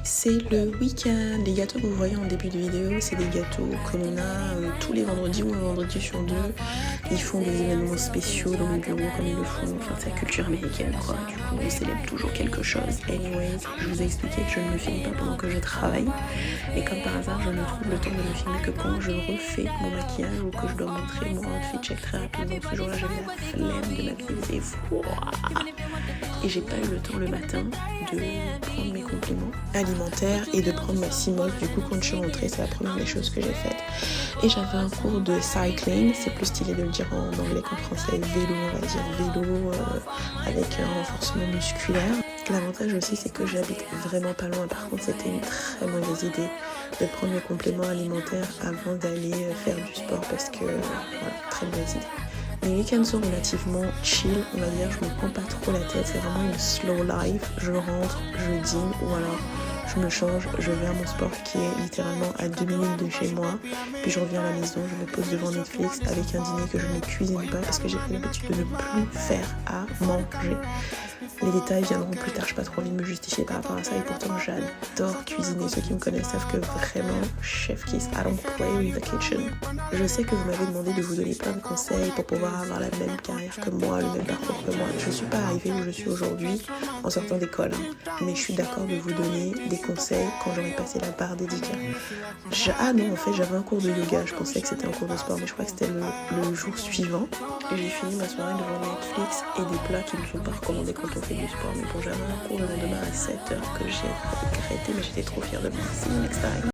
C'est le week-end. Les gâteaux que vous voyez en début de vidéo, c'est des gâteaux que l'on a tous les vendredis ou un vendredi sur deux. Ils font des événements spéciaux dans le bureau comme ils le font. Enfin, c'est la culture américaine, quoi. Du coup, on célèbre toujours quelque chose. Anyways, je vous ai expliqué que je ne me filme pas pendant que je travaille. Et comme par hasard, je ne trouve le temps de me filmer que quand je refais mon maquillage ou que je dois montrer mon outfit check très rapidement. Ce jour-là, j'avais la flemme de m'habiller. Et j'ai pas eu le temps le matin de prendre mes compléments alimentaires et de prendre ma CMOS. Du coup, quand je suis rentrée, c'est la première des choses que j'ai faites. Et j'avais un cours de cycling, c'est plus stylé de le dire en anglais qu'en français, vélo, on va dire vélo avec un renforcement musculaire. L'avantage aussi, c'est que j'habite vraiment pas loin. Par contre, c'était une très mauvaise idée de prendre mes compléments alimentaires avant d'aller faire du sport parce que, voilà, très mauvaise idée. Les week-ends sont relativement chill, on va dire, je me prends pas trop la tête, c'est vraiment une slow life. Je rentre, je dîne ou alors je me change, je vais à mon sport qui est littéralement à 2 minutes de chez moi. Puis je reviens à la maison, je me pose devant Netflix avec un dîner que je ne cuisine pas parce que j'ai pris l'habitude de ne plus faire à manger. Les détails viendront plus tard, je n'ai pas trop envie de me justifier par rapport à ça et pourtant j'adore cuisiner. Ceux qui me connaissent savent que vraiment, chef kiss, I don't play with the kitchen. Je sais que vous m'avez demandé de vous donner plein de conseils pour pouvoir avoir la même carrière que moi, le même parcours que moi. Je ne suis pas arrivée où je suis aujourd'hui en sortant d'école, mais je suis d'accord de vous donner des conseils quand j'aurai passé la barre des 10K. Ah non, en fait, j'avais un cours de yoga, je pensais que c'était un cours de sport, mais je crois que c'était le jour suivant. Et j'ai fini ma soirée devant Netflix et des plats qui ne sont pas recommandés quand on fait du sport. Mais bon, j'avais un cours le lendemain à 7h que j'ai regretté, mais j'étais trop fière de moi. See you next time.